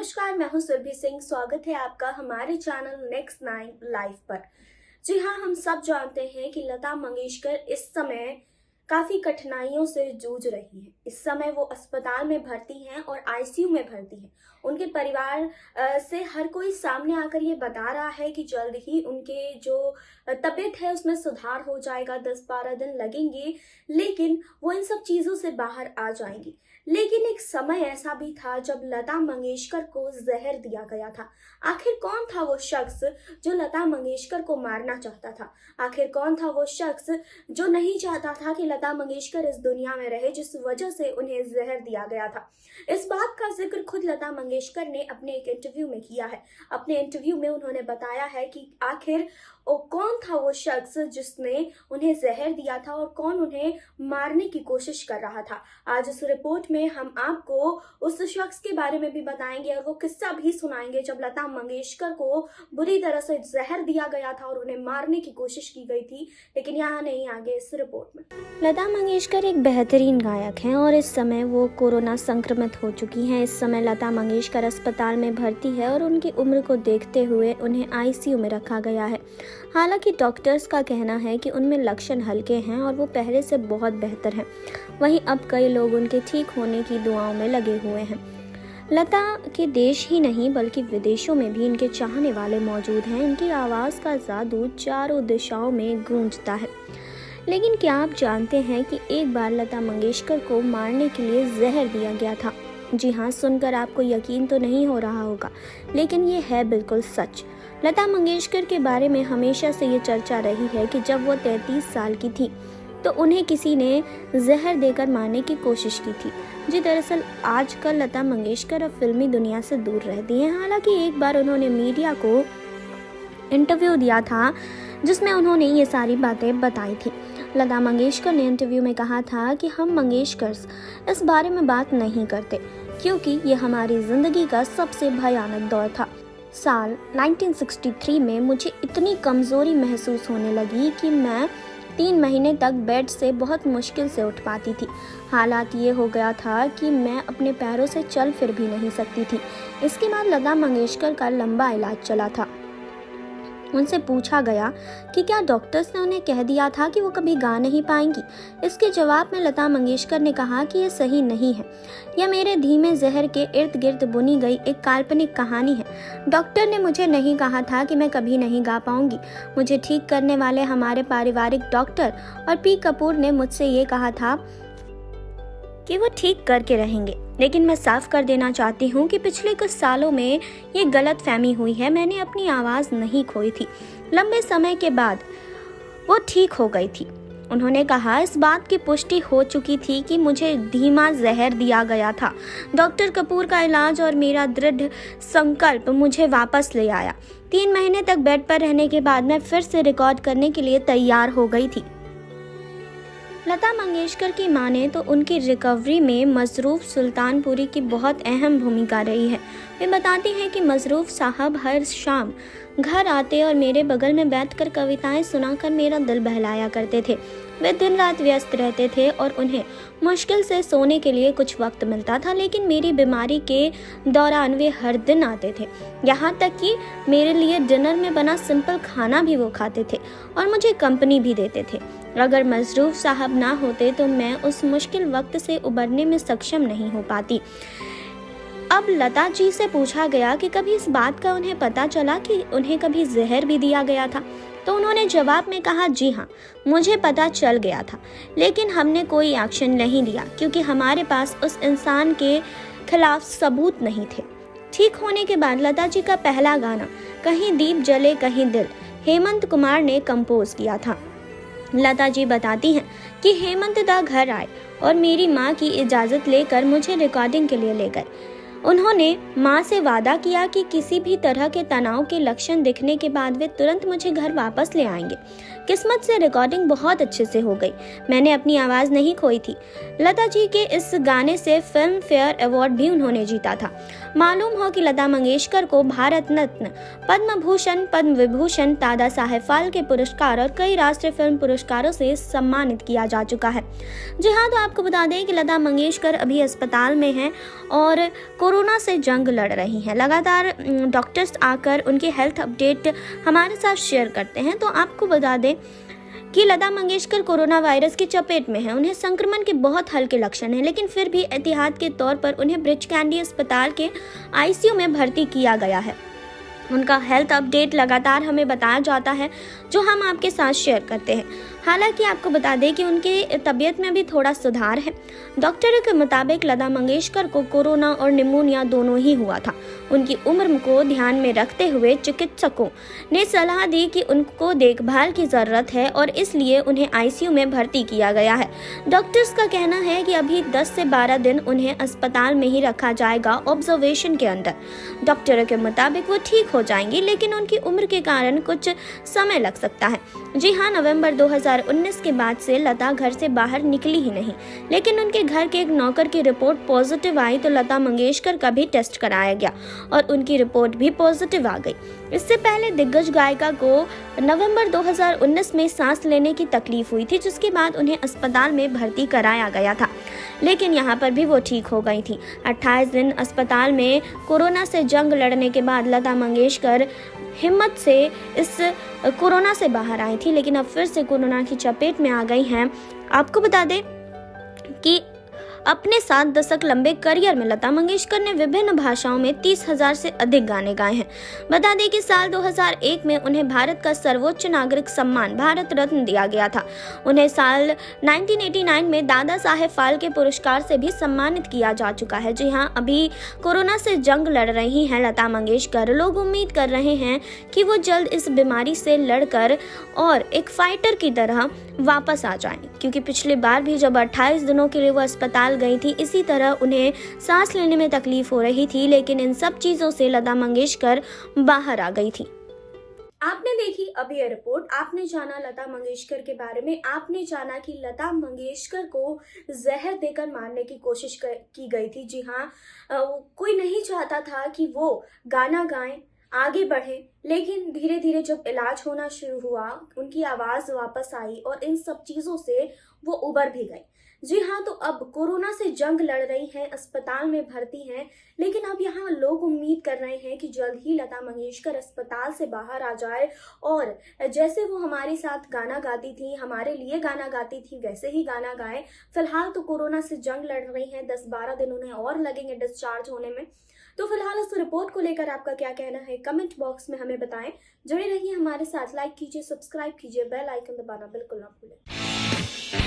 नमस्कार, मैं हूं सुरभि सिंह। स्वागत है आपका हमारे चैनल नेक्स्ट 9 लाइव पर। जी हाँ, हम सब जानते हैं कि लता मंगेशकर इस समय काफी कठिनाइयों से जूझ रही है। इस समय वो अस्पताल में भर्ती हैं और आईसीयू में भर्ती हैं। उनके परिवार से हर कोई सामने आकर ये बता रहा है कि जल्द ही उनके जो तबीयत है उसमें सुधार हो जाएगा, 10-12 दिन लगेंगे, लेकिन वो इन सब चीजों से बाहर आ जाएंगी। लेकिन एक समय ऐसा भी था जब लता मंगेशकर को जहर दिया गया था। आखिर कौन था वो शख्स जो लता मंगेशकर को मारना चाहता था? आखिर कौन था वो शख्स जो नहीं चाहता था कि लता मंगेशकर इस दुनिया में रहे, जिस वजह से उन्हें जहर दिया गया था? इस बात का जिक्र खुद लता मंगेशकर ने अपने एक इंटरव्यू में किया है। अपने इंटरव्यू में उन्होंने बताया है कि आखिर कौन था वो शख्स जिसने उन्हें जहर दिया था और कौन उन्हें मारने की कोशिश कर रहा था। आज इस रिपोर्ट में हम आपको उस शख्स के बारे में भी बताएंगे और वो किस्सा भी सुनाएंगे जब लता मंगेशकर को बुरी तरह से जहर दिया गया था और उन्हें मारने की कोशिश की गई थी। लेकिन यहाँ नहीं, आगे इस रिपोर्ट में। लता मंगेशकर एक बेहतरीन गायक हैं और इस समय वो कोरोना संक्रमित हो चुकी हैं। इस समय लता मंगेशकर अस्पताल में भर्ती है और उनकी उम्र को देखते हुए उन्हें आईसीयू में रखा गया है। हालांकि डॉक्टर्स का कहना है कि उनमें लक्षण हल्के हैं और वो पहले से बहुत बेहतर हैं। वहीं अब कई लोग उनके ठीक होने की दुआओं में लगे हुए हैं। लता के देश ही नहीं बल्कि विदेशों में भी इनके चाहने वाले मौजूद हैं। इनकी आवाज़ का जादू चारों दिशाओं में गूंजता है। लेकिन क्या आप जानते हैं कि एक बार लता मंगेशकर को मारने के लिए जहर दिया गया था? जी हाँ, सुनकर आपको यकीन तो नहीं हो रहा होगा, लेकिन ये है बिल्कुल सच। लता मंगेशकर के बारे में हमेशा से ये चर्चा रही है कि जब वो 33 साल की थी तो उन्हें किसी ने जहर देकर मारने की कोशिश की थी। जी दरअसल आजकल लता मंगेशकर अब फिल्मी दुनिया से दूर रहती हैं। हालांकि एक बार उन्होंने मीडिया को इंटरव्यू दिया था जिसमें उन्होंने ये सारी बातें बताई थी। लता मंगेशकर ने इंटरव्यू में कहा था कि हम मंगेशकर्स इस बारे में बात नहीं करते क्योंकि ये हमारी ज़िंदगी का सबसे भयानक दौर था। साल 1963 में मुझे इतनी कमज़ोरी महसूस होने लगी कि मैं 3 महीने तक बेड से बहुत मुश्किल से उठ पाती थी। हालात ये हो गया था कि मैं अपने पैरों से चल फिर भी नहीं सकती थी। इसके बाद लता मंगेशकर का लंबा इलाज चला था। उनसे पूछा गया कि क्या डॉक्टर्स ने उन्हें कह दिया था कि वो कभी गा नहीं पाएंगी। इसके जवाब में लता मंगेशकर ने कहा कि ये सही नहीं है, यह मेरे धीमे जहर के इर्द गिर्द बुनी गई एक काल्पनिक कहानी है। डॉक्टर ने मुझे नहीं कहा था कि मैं कभी नहीं गा पाऊंगी। मुझे ठीक करने वाले हमारे पारिवारिक डॉक्टर और पी कपूर ने मुझसे ये कहा था कि वो ठीक करके रहेंगे। लेकिन मैं साफ कर देना चाहती हूँ कि पिछले कुछ सालों में ये गलत फहमी हुई है। मैंने अपनी आवाज़ नहीं खोई थी। लंबे समय के बाद वो ठीक हो गई थी। उन्होंने कहा इस बात की पुष्टि हो चुकी थी कि मुझे धीमा जहर दिया गया था। डॉक्टर कपूर का इलाज और मेरा दृढ़ संकल्प मुझे वापस ले आया। 3 महीने तक बेड पर रहने के बाद मैं फिर से रिकॉर्ड करने के लिए तैयार हो गई थी। लता मंगेशकर की माने तो उनकी रिकवरी में मसरूफ सुल्तानपुरी की बहुत अहम भूमिका रही है। वे बताती हैं कि मसरूफ साहब हर शाम घर आते और मेरे बगल में बैठकर कविताएं सुनाकर मेरा दिल बहलाया करते थे। वे दिन रात व्यस्त रहते थे और उन्हें मुश्किल से सोने के लिए कुछ वक्त मिलता था, लेकिन मेरी बीमारी के दौरान वे हर दिन आते थे। यहाँ तक कि मेरे लिए डिनर में बना सिंपल खाना भी वो खाते थे और मुझे कंपनी भी देते थे। अगर मसरूफ साहब ना होते तो मैं उस मुश्किल वक्त से उबरने में सक्षम नहीं हो पाती। अब लता जी से पूछा गया कि कभी इस बात का उन्हें पता चला कि उन्हें कभी जहर भी दिया गया था, तो उन्होंने जवाब में कहा जी हाँ, मुझे पता चल गया था, लेकिन हमने कोई एक्शन नहीं लिया क्योंकि हमारे पास उस इंसान के खिलाफ सबूत नहीं थे। ठीक होने के बाद लता जी का पहला गाना कहीं दीप जले कहीं दिल हेमंत कुमार ने कंपोज किया था। लता जी बताती हैं कि हेमंत दा घर आए और मेरी माँ की इजाज़त लेकर मुझे रिकॉर्डिंग के लिए ले गए। उन्होंने माँ से वादा किया कि किसी भी तरह के तनाव के लक्षण दिखने के बाद वे तुरंत मुझे घर वापस ले आएंगे। किस्मत से रिकॉर्डिंग बहुत अच्छे से हो गई, मैंने अपनी आवाज़ नहीं खोई थी। लता जी के इस गाने से फिल्म फेयर अवार्ड भी उन्होंने जीता था। मालूम हो कि लता मंगेशकर को भारत रत्न, पद्म भूषण, पद्म विभूषण, दादा साहेब फाल्के पुरस्कार और कई राष्ट्रीय फिल्म पुरस्कारों से सम्मानित किया जा चुका है। जी हाँ, तो आपको बता दें कि लता मंगेशकर अभी अस्पताल में हैं और कोरोना से जंग लड़ रही हैं। लगातार डॉक्टर्स आकर उनके हेल्थ अपडेट हमारे साथ शेयर करते हैं। तो आपको बता दें कि लता मंगेशकर कोरोना वायरस की चपेट में है। उन्हें संक्रमण के बहुत हल्के लक्षण हैं, लेकिन फिर भी एहतियात के तौर पर उन्हें ब्रिच कैंडी अस्पताल के आईसीयू में भर्ती किया गया है। उनका हेल्थ अपडेट लगातार हमें बताया जाता है, जो हम आपके साथ शेयर करते हैं। हालांकि आपको बता दें कि उनकी तबीयत में भी थोड़ा सुधार है। डॉक्टरों के मुताबिक लता मंगेशकर को कोरोना और निमोनिया दोनों ही हुआ था। उनकी उम्र को ध्यान में रखते हुए चिकित्सकों ने सलाह दी कि उनको देखभाल की ज़रूरत है और इसलिए उन्हें आईसीयू में भर्ती किया गया है। डॉक्टर्स का कहना है कि अभी 10 से 12 दिन उन्हें अस्पताल में ही रखा जाएगा ऑब्जर्वेशन के अंदर। डॉक्टरों के मुताबिक वो ठीक हो जाएंगी, लेकिन उनकी उम्र के कारण कुछ समय लग सकता है। जी हाँ, नवंबर 2019 के बाद से लता घर से बाहर निकली ही नहीं, लेकिन उनके घर के एक नौकर की रिपोर्ट पॉजिटिव आई तो लता मंगेशकर का भी टेस्ट कराया गया और उनकी रिपोर्ट भी पॉजिटिव आ गई। इससे पहले दिग्गज गायिका को नवंबर 2019 में सांस लेने की तकलीफ हुई थी, जिसके बाद उन्हें अस्पताल में भर्ती कराया गया था, लेकिन यहाँ पर भी वो ठीक हो गई थी। 28 दिन अस्पताल में कोरोना से जंग लड़ने के बाद लता मंगेशकर हिम्मत से इस कोरोना से बाहर आई थी, लेकिन अब फिर से कोरोना की चपेट में आ गई हैं। आपको बता दें कि अपने 7 दशक लंबे करियर में लता मंगेशकर ने विभिन्न भाषाओं में 30,000 से अधिक गाने गाए हैं। बता दें कि साल 2001 में उन्हें भारत का सर्वोच्च नागरिक सम्मान भारत रत्न दिया गया था। उन्हें साल 1989 में दादा साहेब फाल्के पुरस्कार से भी सम्मानित किया जा चुका है। जी हाँ, अभी कोरोना से जंग लड़ रही हैं लता मंगेशकर। लोग उम्मीद कर रहे हैं कि वो जल्द इस बीमारी से लड़कर और एक फाइटर की तरह वापस आ जाएं, क्योंकि पिछली बार भी जब 28 दिनों के लिए वो अस्पताल गई थी, इसी तरह उन्हें सांस लेने में तकलीफ हो रही थी, लेकिन इन सब चीजों से लता मंगेशकर बाहर आ गई थी। आपने देखी अभी ये रिपोर्ट, आपने जाना लता मंगेशकर के बारे में, आपने जाना कि लता मंगेशकर को जहर देकर मारने की कोशिश की गई थी। जी हाँ, कोई नहीं चाहता था कि वो गाना गाएं, आगे बढ़े, लेकिन धीरे धीरे जब इलाज होना शुरू हुआ, उनकी आवाज़ वापस आई और इन सब चीज़ों से वो उबर भी गई। जी हाँ, तो अब कोरोना से जंग लड़ रही हैं, अस्पताल में भर्ती हैं, लेकिन अब यहाँ लोग उम्मीद कर रहे हैं कि जल्द ही लता मंगेशकर अस्पताल से बाहर आ जाए और जैसे वो हमारे साथ गाना गाती थी, हमारे लिए गाना गाती थी, वैसे ही गाना गाएं। फिलहाल तो कोरोना से जंग लड़ रही हैं, 10-12 दिन उन्हें और लगेंगे डिस्चार्ज होने में। तो फिलहाल इस रिपोर्ट को लेकर आपका क्या कहना है, कमेंट बॉक्स में हमें बताएं। जुड़े रहिए हमारे साथ, लाइक कीजिए, सब्सक्राइब कीजिए, बेल आइकन दबाना बिल्कुल ना भूलें।